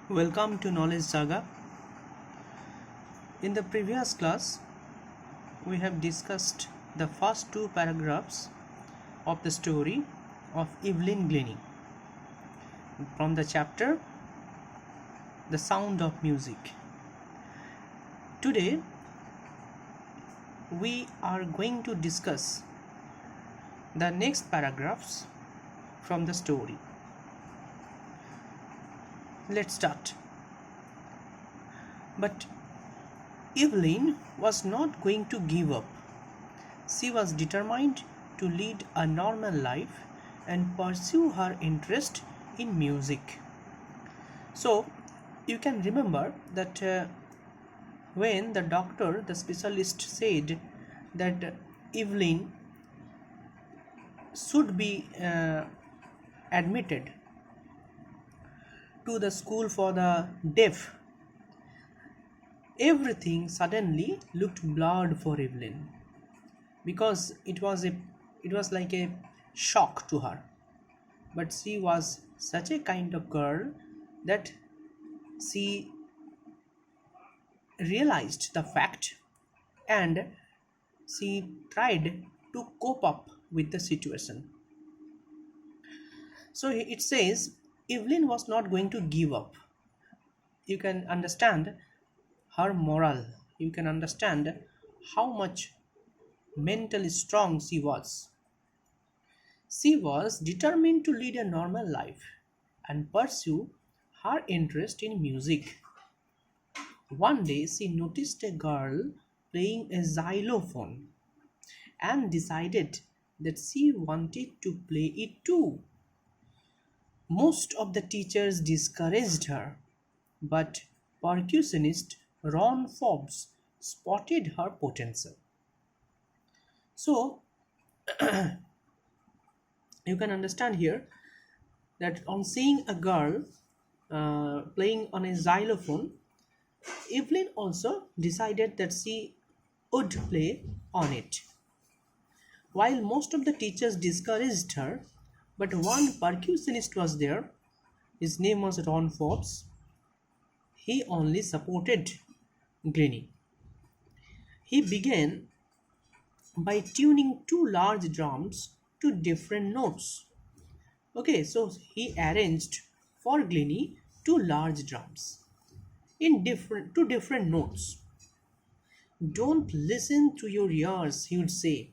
Welcome to Knowledge Saga. In the previous class, we have discussed the first two paragraphs of the story of Evelyn Glennie from the chapter The Sound of Music. Today, we are going to discuss the next paragraphs from the story. Let's start. But Evelyn was not going to give up. She was determined to lead a normal life and pursue her interest in music. So, you can remember that when the specialist said that Evelyn should be admitted to the school for the deaf, everything suddenly looked blurred for Evelyn because it was like a shock to her. But she was such a kind of girl that she realized the fact and she tried to cope up with the situation. So it says Evelyn was not going to give up. You can understand her moral. You can understand how much mentally strong she was. She was determined to lead a normal life and pursue her interest in music. One day she noticed a girl playing a xylophone and decided that she wanted to play it too. Most of the teachers discouraged her, but percussionist Ron Forbes spotted her potential. So, you can understand here that on seeing a girl playing on a xylophone, Evelyn also decided that she would play on it. While most of the teachers discouraged her, but one percussionist was there. His name was Ron Forbes. He only supported Glennie. He began by tuning two large drums to different notes. Okay, so he arranged for Glennie two large drums in different notes. Don't listen to your ears, he would say.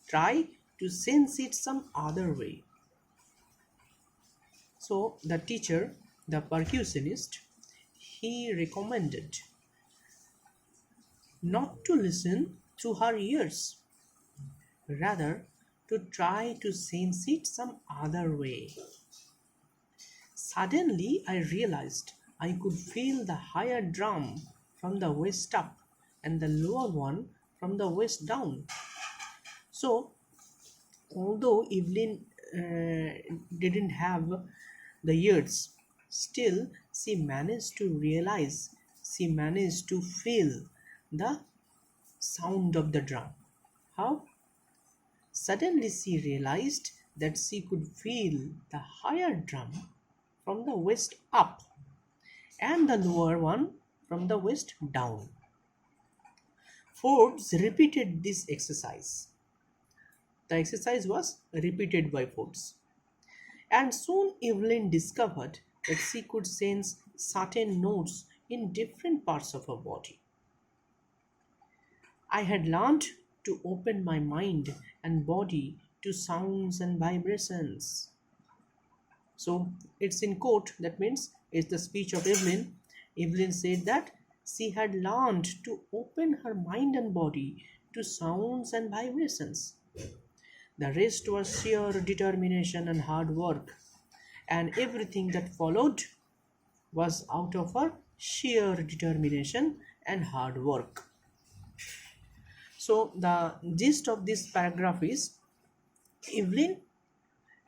Try to sense it some other way. So the teacher, the percussionist, he recommended not to listen through her ears, rather to try to sense it some other way. Suddenly I realized I could feel the higher drum from the waist up and the lower one from the waist down. So although Evelyn didn't have the ears, still she managed to feel the sound of the drum. How? Suddenly she realized that she could feel the higher drum from the waist up and the lower one from the waist down. Forbes repeated this exercise. The exercise was repeated by Forbes. And soon Evelyn discovered that she could sense certain notes in different parts of her body. I had learned to open my mind and body to sounds and vibrations. So it's in quote, that means it's the speech of Evelyn. Evelyn said that she had learned to open her mind and body to sounds and vibrations. The rest was sheer determination and hard work, and everything that followed was out of her sheer determination and hard work. So the gist of this paragraph is Evelyn,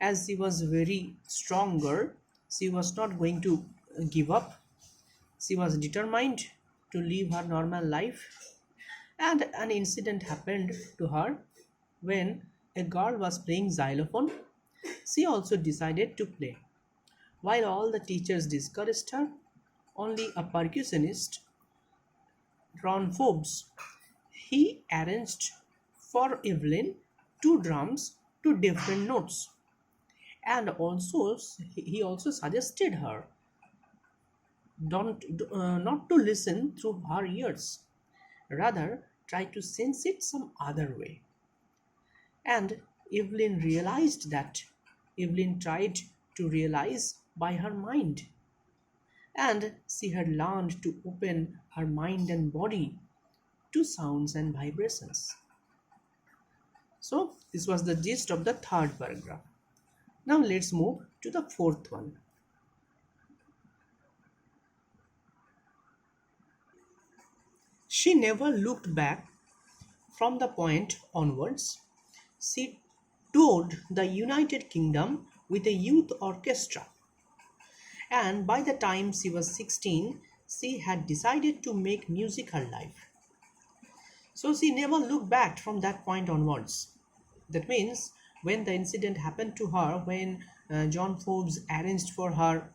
as she was very strong girl, she was not going to give up. She was determined to live her normal life, and an incident happened to her when a girl was playing xylophone. She also decided to play. While all the teachers discouraged her, only a percussionist, Ron Forbes. He arranged for Evelyn two drums to different notes, and also he also suggested her don't not to listen through her ears, rather try to sense it some other way. And Evelyn realized that. Evelyn tried to realize by her mind, and she had learned to open her mind and body to sounds and vibrations. So, this was the gist of the third paragraph. Now, let's move to the fourth one. She never looked back from the point onwards. She toured the United Kingdom with a youth orchestra, and by the time she was 16, she had decided to make music her life. So she never looked back from that point onwards. That means when the incident happened to her, when John Forbes arranged for her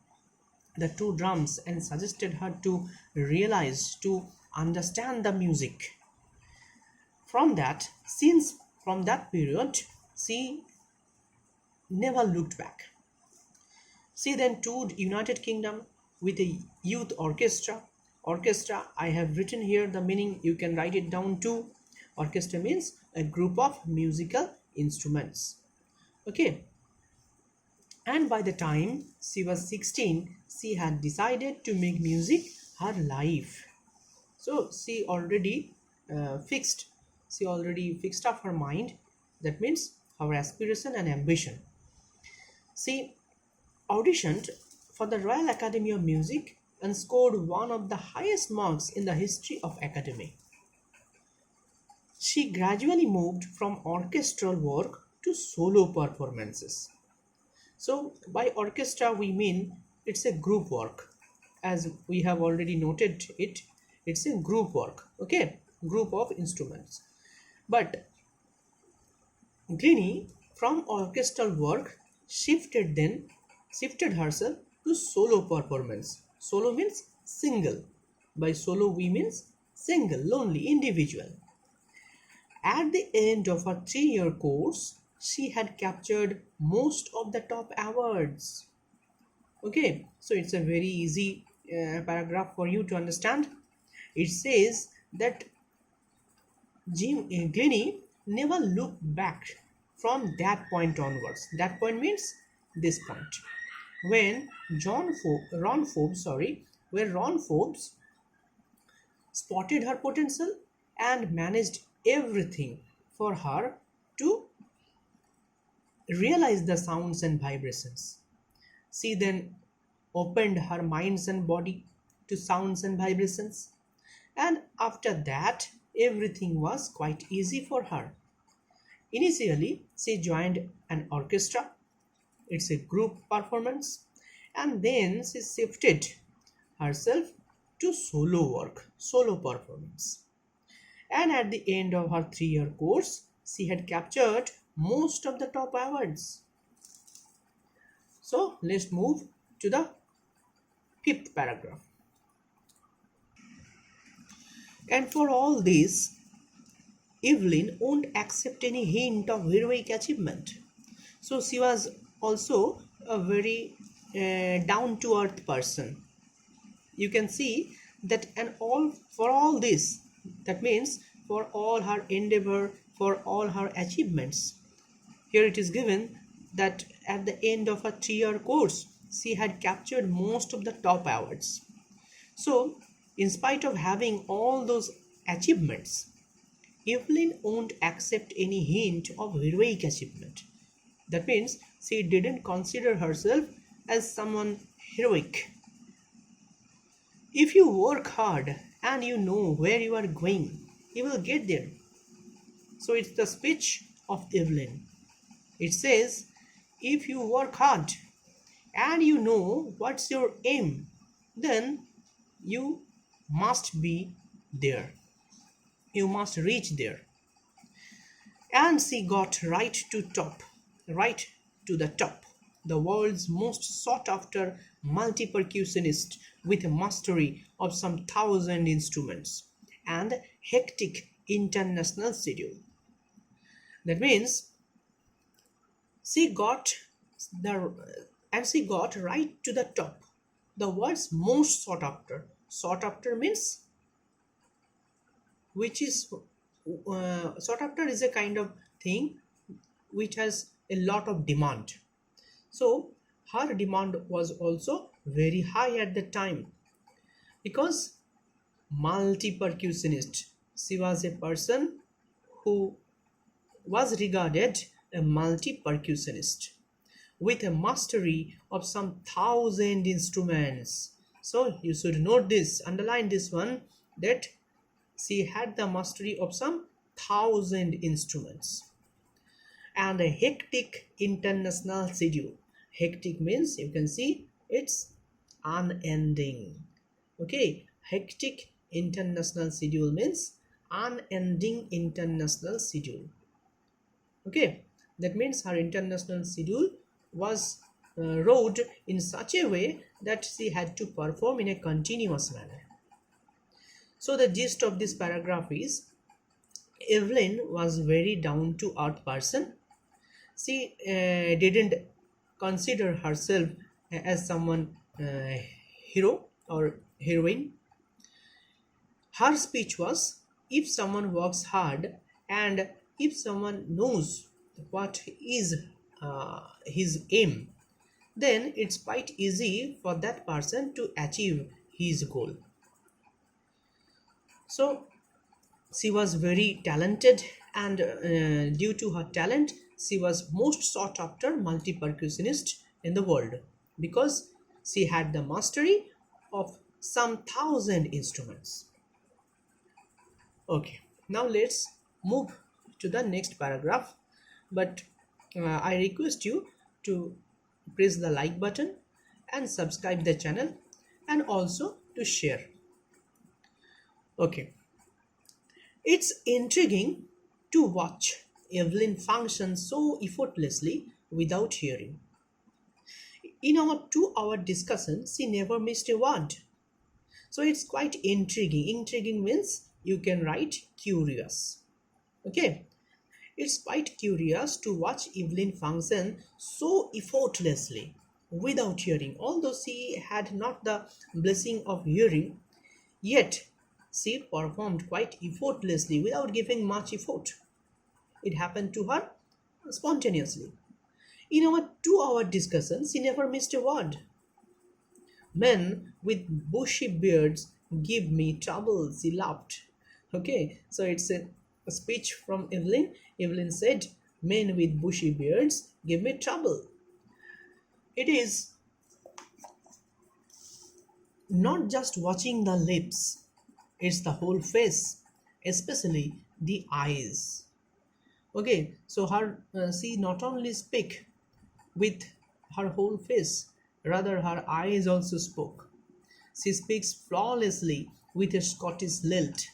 the two drums and suggested her to realize, to understand the music, from that, since from that period, she never looked back. She then toured United Kingdom with a youth orchestra. Orchestra, I have written here the meaning, you can write it down too. Orchestra means a group of musical instruments. Okay. And by the time she was 16, she had decided to make music her life. So she already fixed up her mind. That means her aspiration and ambition. She auditioned for the Royal Academy of Music and scored one of the highest marks in the history of Academy. She gradually moved from orchestral work to solo performances. So by orchestra we mean it's a group work, as we have already noted it. It's a group work, okay, group of instruments. But Glennie from orchestral work shifted herself to solo performance. Solo means single. By solo we means single, lonely, individual. At the end of her 3-year course, she had captured most of the top awards. Okay, so it's a very easy paragraph for you to understand. It says that Glennie never looked back from that point onwards. That point means this point. When Ron Forbes spotted her potential and managed everything for her to realize the sounds and vibrations. She then opened her minds and body to sounds and vibrations, and after that everything was quite easy for her. Initially, she joined an orchestra. It's a group performance, and then she shifted herself to solo work, solo performance. And at the end of her 3-year course, she had captured most of the top awards. So let's move to the fifth paragraph. And for all this, Evelyn won't accept any hint of heroic achievement. So she was also a very down-to-earth person. You can see that, and for all this, that means for all her endeavor, for all her achievements. Here it is given that at the end of her 3-year course, she had captured most of the top awards. So, in spite of having all those achievements, Evelyn won't accept any hint of heroic achievement. That means she didn't consider herself as someone heroic. If you work hard and you know where you are going, you will get there. So it's the speech of Evelyn. It says, if you work hard and you know what's your aim, then you must be there. You must reach there. And she got right to the top, the world's most sought after multi-percussionist with a mastery of some thousand instruments and hectic international schedule. That means she got the she got right to the top. The world's most sought after. Sought after means which is sought after is a kind of thing which has a lot of demand. So her demand was also very high at the time because multi-percussionist. She was a person who was regarded a multi-percussionist with a mastery of some thousand instruments. So you should note this, underline this one, that she had the mastery of some thousand instruments and a hectic international schedule. Hectic means you can see it's unending. Okay, hectic international schedule means unending international schedule. Okay, that means her international schedule was wrote in such a way that she had to perform in a continuous manner. So the gist of this paragraph is Evelyn was very down to earth person. She didn't consider herself as someone hero or heroine. Her speech was, if someone works hard and if someone knows what is his aim, then it's quite easy for that person to achieve his goal. So she was very talented, and due to her talent she was most sought after multi-percussionist in the world because she had the mastery of some thousand instruments. Okay, now let's move to the next paragraph, but I request you to press the like button and subscribe the channel and also to share. Okay, it's intriguing to watch Evelyn function so effortlessly without hearing. In our 2-hour discussion, she never missed a word. So it's quite intriguing. Intriguing means you can write curious. Okay, it's quite curious to watch Evelyn function so effortlessly without hearing. Although she had not the blessing of hearing, yet she performed quite effortlessly without giving much effort. It happened to her spontaneously. In our 2-hour discussion, she never missed a word. Men with bushy beards give me trouble, she laughed. Okay, so it's a speech from Evelyn. Evelyn said, men with bushy beards give me trouble. It is not just watching the lips, it's the whole face, especially the eyes. Okay, so she not only speak with her whole face, rather her eyes also spoke. She speaks flawlessly with a Scottish lilt.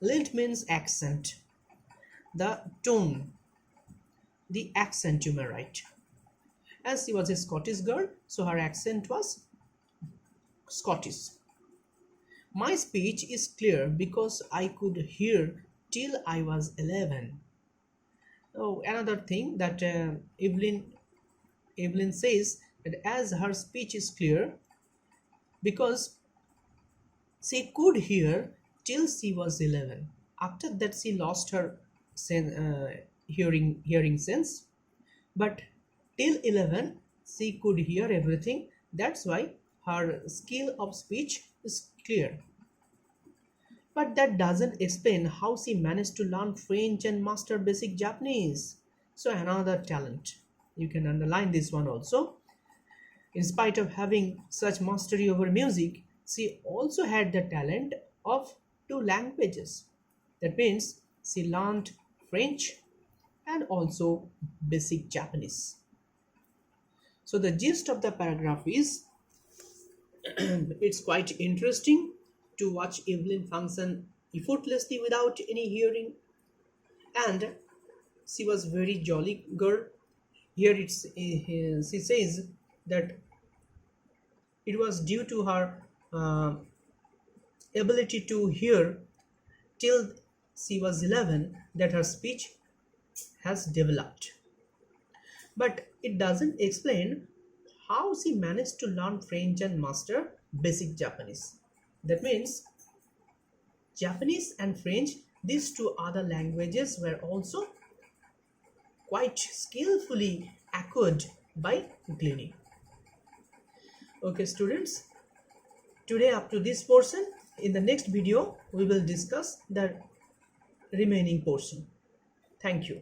Lilt means accent, the tone, the accent you may write. As she was a Scottish girl, so her accent was Scottish. My speech is clear because I could hear till I was 11. Oh, another thing that Evelyn says that as her speech is clear because she could hear till she was 11. After that she lost her hearing sense, but till 11 she could hear everything. That's why her skill of speech is clear. But that doesn't explain how she managed to learn French and master basic Japanese. So another talent. You can underline this one also. In spite of having such mastery over music, she also had the talent of 2 languages. That means she learned French and also basic Japanese. So the gist of the paragraph is it's quite interesting to watch Evelyn function effortlessly without any hearing, and she was very jolly girl. Here she says that it was due to her ability to hear till she was 11 that her speech has developed. But it doesn't explain how she managed to learn French and master basic Japanese. That means Japanese and French, these two other languages, were also quite skillfully acquired by Glennie. Okay, students, today up to this portion. In the next video, we will discuss the remaining portion. Thank you.